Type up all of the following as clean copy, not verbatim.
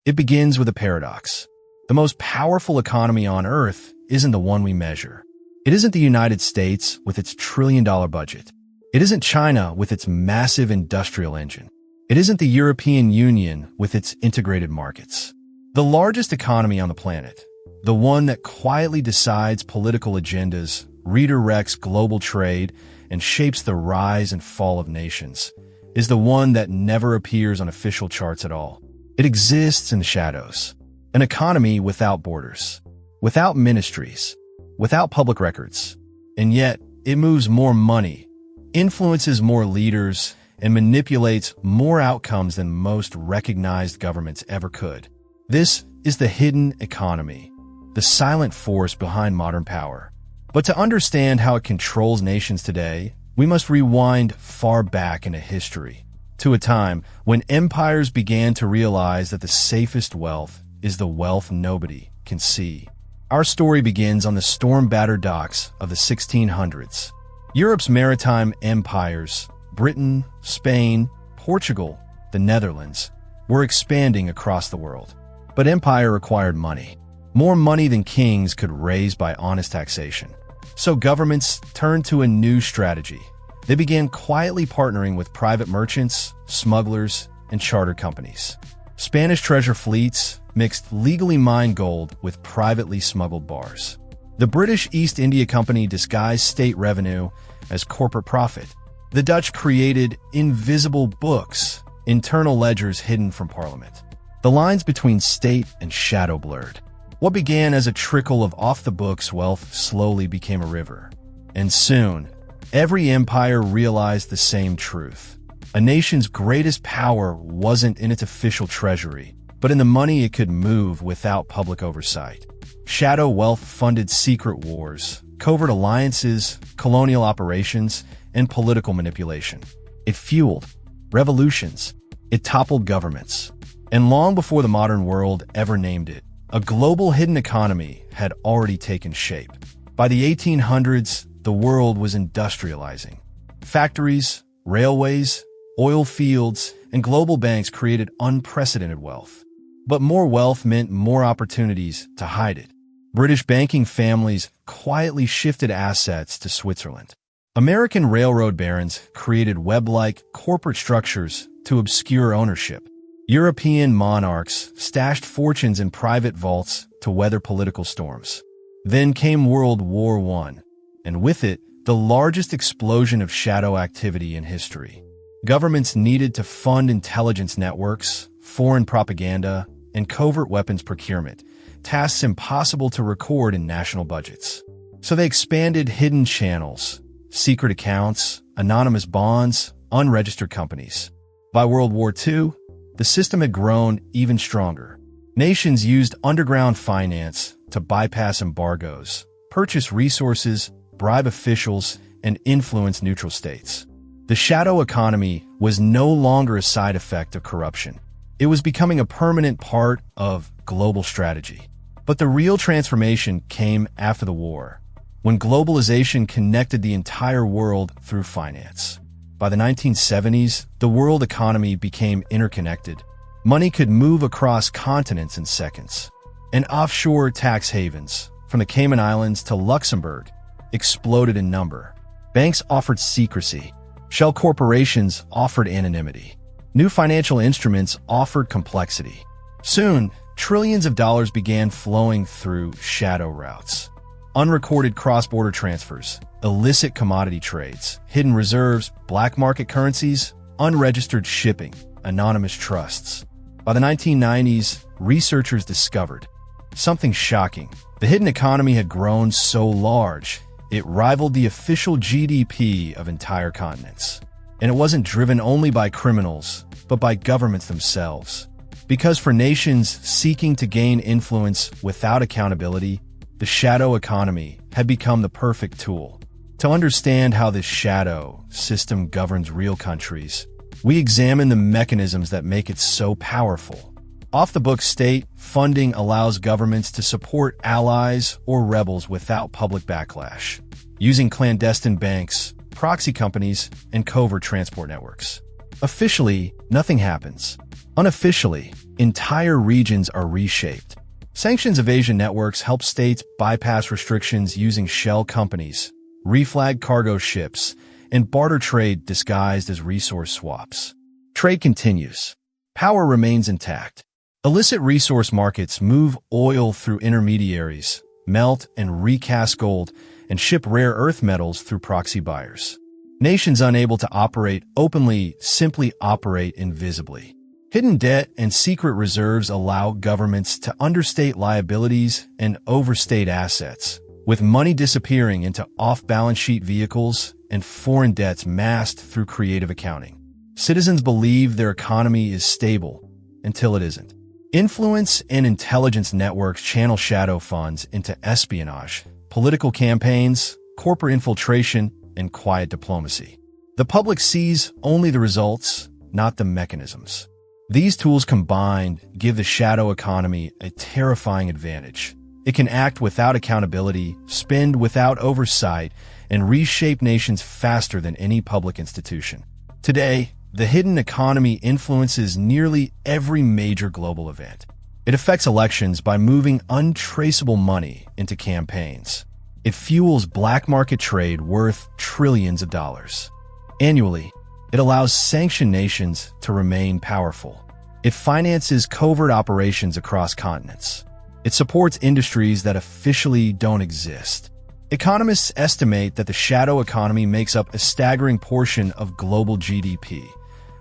It begins with a paradox. The most powerful economy on Earth isn't the one we measure. It isn't the United States with its trillion-dollar budget. It isn't China with its massive industrial engine. It isn't the European Union with its integrated markets. The largest economy on the planet, the one that quietly decides political agendas, redirects global trade, and shapes the rise and fall of nations, is the one that never appears on official charts at all. It exists in the shadows. An economy without borders, without ministries, without public records. And yet, it moves more money, influences more leaders, and manipulates more outcomes than most recognized governments ever could. This is the hidden economy, the silent force behind modern power. But to understand how it controls nations today, we must rewind far back into history, to a time when empires began to realize that the safest wealth is the wealth nobody can see. Our story begins on the storm-battered docks of the 1600s. Europe's maritime empires, Britain, Spain, Portugal, the Netherlands, were expanding across the world. But empire required money. More money than kings could raise by honest taxation. So governments turned to a new strategy. They began quietly partnering with private merchants, smugglers, and charter companies. Spanish treasure fleets mixed legally mined gold with privately smuggled bars. The British East India Company disguised state revenue as corporate profit. The Dutch created invisible books, internal ledgers hidden from Parliament. The lines between state and shadow blurred. What began as a trickle of off-the-books wealth slowly became a river. And soon, every empire realized the same truth. A nation's greatest power wasn't in its official treasury, but in the money it could move without public oversight. Shadow wealth funded secret wars, covert alliances, colonial operations, and political manipulation. It fueled revolutions. It toppled governments. And long before the modern world ever named it, a global hidden economy had already taken shape. By the 1800s, the world was industrializing. Factories, railways, oil fields, and global banks created unprecedented wealth. But more wealth meant more opportunities to hide it. British banking families quietly shifted assets to Switzerland. American railroad barons created web-like corporate structures to obscure ownership. European monarchs stashed fortunes in private vaults to weather political storms. Then came World War I, and with it, the largest explosion of shadow activity in history. Governments needed to fund intelligence networks, foreign propaganda, and covert weapons procurement, tasks impossible to record in national budgets. So they expanded hidden channels, secret accounts, anonymous bonds, unregistered companies. By World War II, the system had grown even stronger. Nations used underground finance to bypass embargoes, purchase resources, bribe officials, and influence neutral states. The shadow economy was no longer a side effect of corruption. It was becoming a permanent part of global strategy. But the real transformation came after the war, when globalization connected the entire world through finance. By the 1970s, the world economy became interconnected. Money could move across continents in seconds. And offshore tax havens, from the Cayman Islands to Luxembourg, exploded in number. Banks offered secrecy. Shell corporations offered anonymity. New financial instruments offered complexity. Soon, trillions of dollars began flowing through shadow routes. Unrecorded cross-border transfers, illicit commodity trades, hidden reserves, black market currencies, unregistered shipping, anonymous trusts. By the 1990s, researchers discovered something shocking. The hidden economy had grown so large, it rivaled the official GDP of entire continents. And it wasn't driven only by criminals, but by governments themselves. Because for nations seeking to gain influence without accountability, the shadow economy had become the perfect tool. To understand how this shadow system governs real countries, we examine the mechanisms that make it so powerful. Off-the-book state funding allows governments to support allies or rebels without public backlash, using clandestine banks, proxy companies, and covert transport networks. Officially, nothing happens. Unofficially, Entire regions are reshaped. Sanctions evasion networks help states bypass restrictions using shell companies, reflag cargo ships, and barter trade disguised as resource swaps. Trade continues. Power remains intact. Illicit resource markets move oil through intermediaries, melt and recast gold, and ship rare earth metals through proxy buyers. Nations unable to operate openly simply operate invisibly. Hidden debt and secret reserves allow governments to understate liabilities and overstate assets, with money disappearing into off-balance sheet vehicles and foreign debts masked through creative accounting. Citizens believe their economy is stable until it isn't. Influence and intelligence networks channel shadow funds into espionage, political campaigns, corporate infiltration, and quiet diplomacy. The public sees only the results, not the mechanisms. These tools combined give the shadow economy a terrifying advantage. It can act without accountability, spend without oversight, and reshape nations faster than any public institution. Today, the hidden economy influences nearly every major global event. It affects elections by moving untraceable money into campaigns. It fuels black market trade worth trillions of dollars. Annually, it allows sanctioned nations to remain powerful. It finances covert operations across continents. It supports industries that officially don't exist. Economists estimate that the shadow economy makes up a staggering portion of global GDP,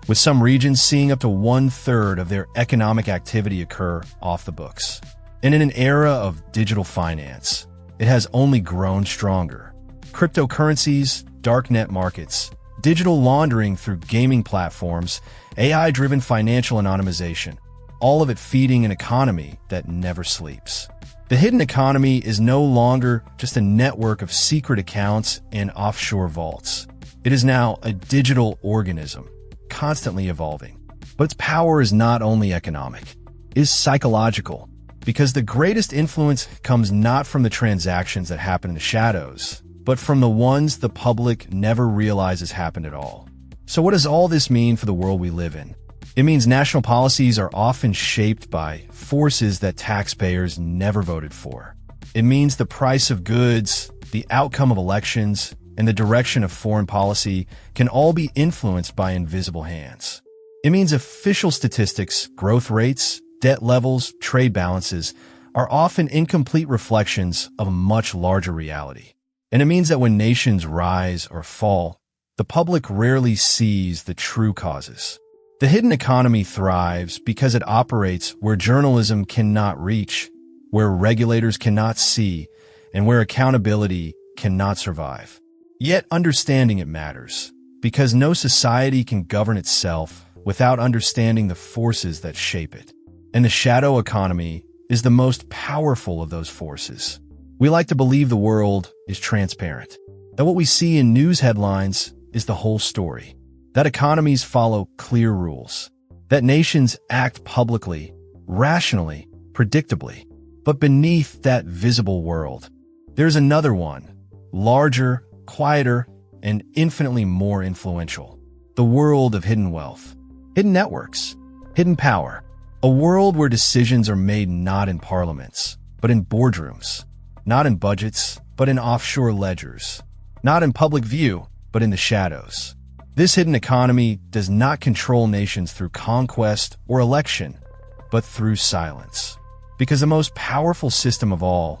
with some regions seeing up to 1/3 of their economic activity occur off the books. And in an era of digital finance, it has only grown stronger. Cryptocurrencies, darknet markets, digital laundering through gaming platforms, AI-driven financial anonymization, all of it feeding an economy that never sleeps. The hidden economy is no longer just a network of secret accounts and offshore vaults. It is now a digital organism, constantly evolving. But its power is not only economic, it is psychological, because the greatest influence comes not from the transactions that happen in the shadows, but from the ones the public never realizes happened at all. So what does all this mean for the world we live in? It means national policies are often shaped by forces that taxpayers never voted for. It means the price of goods, the outcome of elections, and the direction of foreign policy can all be influenced by invisible hands. It means official statistics, growth rates, debt levels, trade balances are often incomplete reflections of a much larger reality. And it means that when nations rise or fall, the public rarely sees the true causes. The hidden economy thrives because it operates where journalism cannot reach, where regulators cannot see, and where accountability cannot survive. Yet understanding it matters, because no society can govern itself without understanding the forces that shape it. And the shadow economy is the most powerful of those forces. We like to believe the world is transparent, that what we see in news headlines is the whole story, that economies follow clear rules, that nations act publicly, rationally, predictably. But beneath that visible world, there's another one, larger, quieter, and infinitely more influential. The world of hidden wealth, hidden networks, hidden power. A world where decisions are made not in parliaments, but in boardrooms. Not in budgets, but in offshore ledgers. Not in public view, but in the shadows. This hidden economy does not control nations through conquest or election, but through silence. Because the most powerful system of all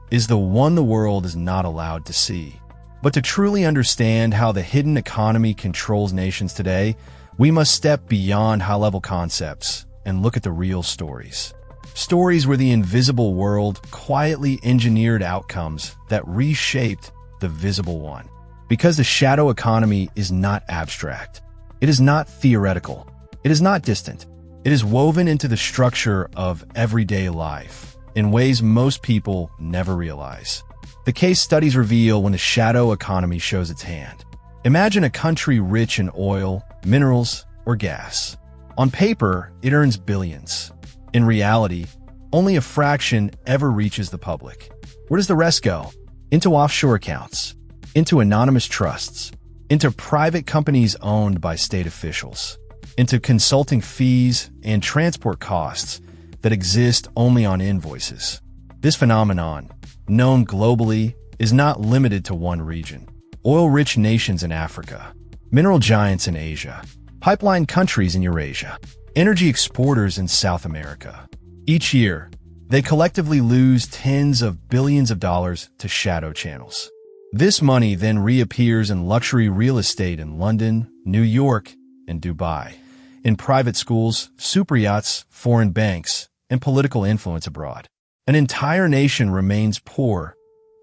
is the one the world is not allowed to see. But to truly understand how the hidden economy controls nations today, we must step beyond high-level concepts and look at the real stories. Stories where the invisible world quietly engineered outcomes that reshaped the visible one. Because the shadow economy is not abstract. It is not theoretical. It is not distant. It is woven into the structure of everyday life in ways most people never realize. The case studies reveal when the shadow economy shows its hand. Imagine a country rich in oil, minerals, or gas. On paper, it earns billions. In reality, only a fraction ever reaches the public. Where does the rest go? Into offshore accounts, into anonymous trusts, into private companies owned by state officials. into consulting fees and transport costs that exist only on invoices. This phenomenon, known globally, is not limited to one region. Oil-rich nations in Africa, mineral giants in Asia, pipeline countries in Eurasia, energy exporters in South America. Each year, they collectively lose tens of billions of dollars to shadow channels. This money then reappears in luxury real estate in London, New York, and Dubai, in private schools, super yachts, foreign banks, and political influence abroad. An entire nation remains poor,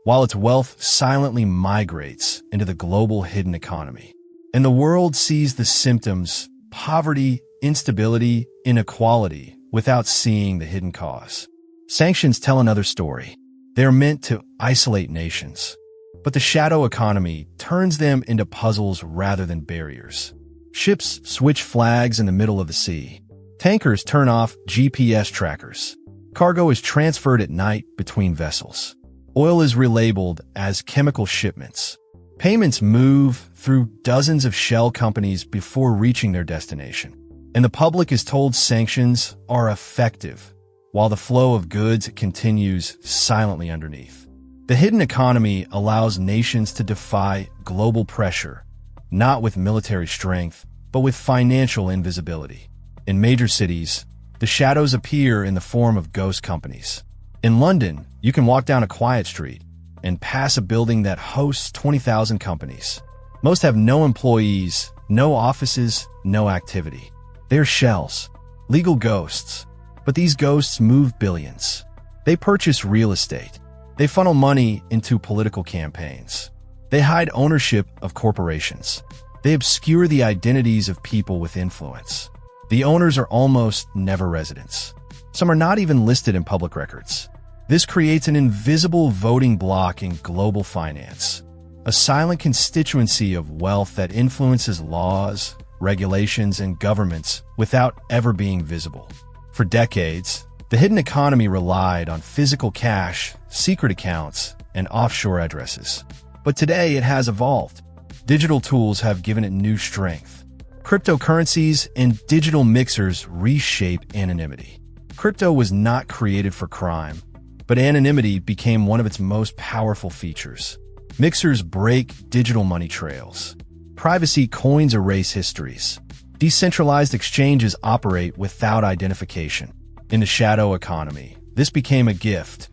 while its wealth silently migrates into the global hidden economy. And the world sees the symptoms, poverty, instability, inequality, without seeing the hidden cause. Sanctions tell another story. They are meant to isolate nations, but the shadow economy turns them into puzzles rather than barriers. Ships switch flags in the middle of the sea. Tankers turn off GPS trackers. Cargo is transferred at night between vessels. Oil is relabeled as chemical shipments. Payments move through dozens of shell companies before reaching their destination. And the public is told sanctions are effective, while the flow of goods continues silently underneath. The hidden economy allows nations to defy global pressure, not with military strength, but with financial invisibility. In major cities, the shadows appear in the form of ghost companies. In London, you can walk down a quiet street and pass a building that hosts 20,000 companies. Most have no employees, no offices, no activity. They're shells, legal ghosts. But these ghosts move billions. They purchase real estate. They funnel money into political campaigns. They hide ownership of corporations. They obscure the identities of people with influence. The owners are almost never residents. Some are not even listed in public records. This creates an invisible voting bloc in global finance, a silent constituency of wealth that influences laws, regulations, and governments without ever being visible. For decades, the hidden economy relied on physical cash, secret accounts, and offshore addresses. But today it has evolved. Digital tools have given it new strength. Cryptocurrencies and digital mixers reshape anonymity. Crypto was not created for crime, but anonymity became one of its most powerful features. Mixers break digital money trails. Privacy coins erase histories. Decentralized exchanges operate without identification. In the shadow economy, this became a gift.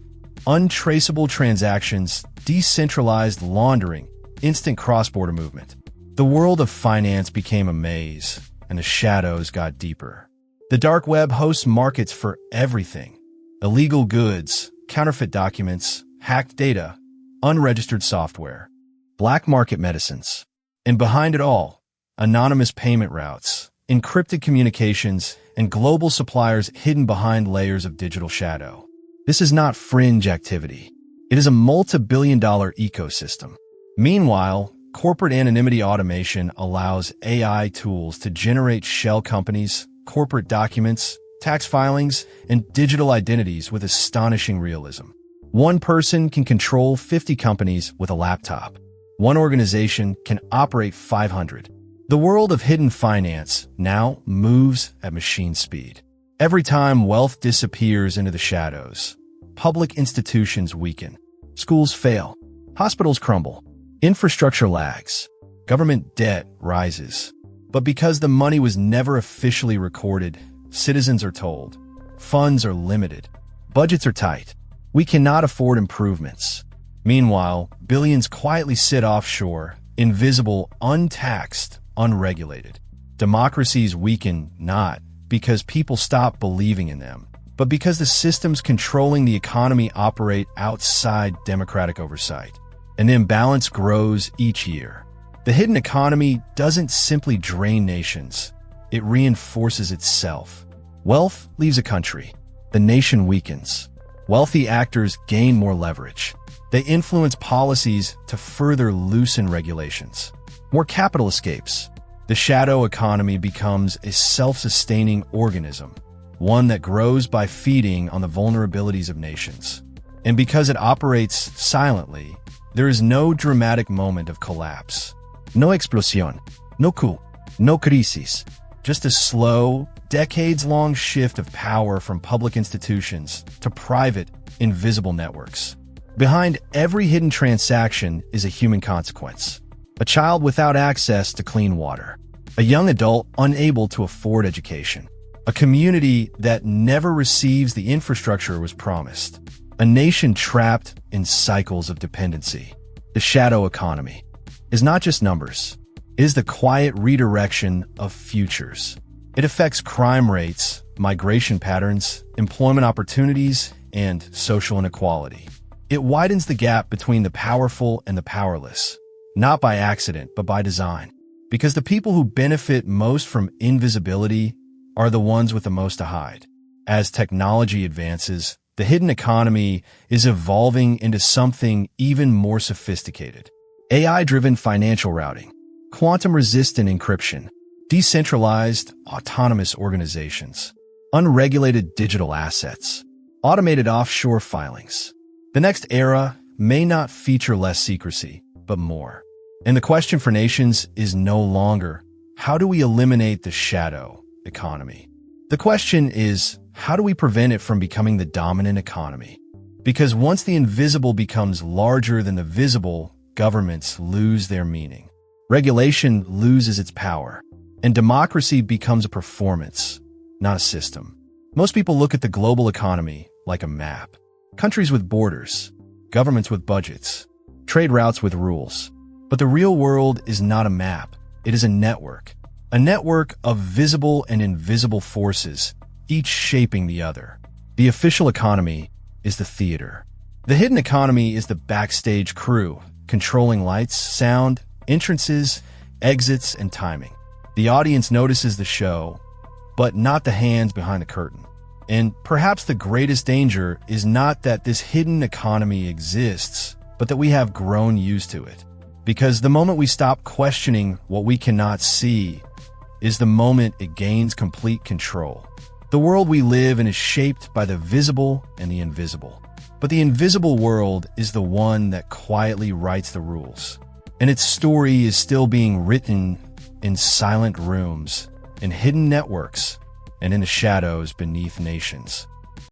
Untraceable transactions, decentralized laundering, instant cross-border movement. The world of finance became a maze, and the shadows got deeper. The dark web hosts markets for everything. Illegal goods, counterfeit documents, hacked data, unregistered software, black market medicines. And behind it all, anonymous payment routes, encrypted communications, and global suppliers hidden behind layers of digital shadow. This is not fringe activity. It is a multi-billion-dollar ecosystem. Meanwhile, corporate anonymity automation allows AI tools to generate shell companies, corporate documents, tax filings, and digital identities with astonishing realism. One person can control 50 companies with a laptop. One organization can operate 500. The world of hidden finance now moves at machine speed. Every time wealth disappears into the shadows, public institutions weaken. Schools fail. Hospitals crumble. Infrastructure lags. Government debt rises. But because the money was never officially recorded, citizens are told. Funds are limited. Budgets are tight. We cannot afford improvements. Meanwhile, billions quietly sit offshore, invisible, untaxed, unregulated. Democracies weaken not because people stop believing in them, but because the systems controlling the economy operate outside democratic oversight. And the imbalance grows each year. The hidden economy doesn't simply drain nations, it reinforces itself. Wealth leaves a country. The nation weakens. Wealthy actors gain more leverage. They influence policies to further loosen regulations. More capital escapes. The shadow economy becomes a self-sustaining organism, one that grows by feeding on the vulnerabilities of nations. And because it operates silently, there is no dramatic moment of collapse. No explosión, no coup, no crisis. just a slow, decades-long shift of power from public institutions to private, invisible networks. Behind every hidden transaction is a human consequence. A child without access to clean water. A young adult unable to afford education. A community that never receives the infrastructure it was promised. A nation trapped in cycles of dependency. The shadow economy is not just numbers. It is the quiet redirection of futures. It affects crime rates, migration patterns, employment opportunities, and social inequality. It widens the gap between the powerful and the powerless, not by accident, but by design. Because the people who benefit most from invisibility are the ones with the most to hide. As technology advances, the hidden economy is evolving into something even more sophisticated. AI-driven financial routing, quantum-resistant encryption, decentralized, autonomous organizations, unregulated digital assets, automated offshore filings. The next era may not feature less secrecy, but more. And the question for nations is no longer, how do we eliminate the shadow economy? The question is, how do we prevent it from becoming the dominant economy? Because once the invisible becomes larger than the visible, governments lose their meaning. Regulation loses its power, and democracy becomes a performance, not a system. Most people look at the global economy like a map. Countries with borders, governments with budgets, trade routes with rules. But the real world is not a map. It is a network of visible and invisible forces, each shaping the other. The official economy is the theater. The hidden economy is the backstage crew, controlling lights, sound, entrances, exits, and timing. The audience notices the show, but not the hands behind the curtain. And perhaps the greatest danger is not that this hidden economy exists, but that we have grown used to it. Because the moment we stop questioning what we cannot see is the moment it gains complete control. The world we live in is shaped by the visible and the invisible. But the invisible world is the one that quietly writes the rules. And its story is still being written in silent rooms, in hidden networks, and in the shadows beneath nations.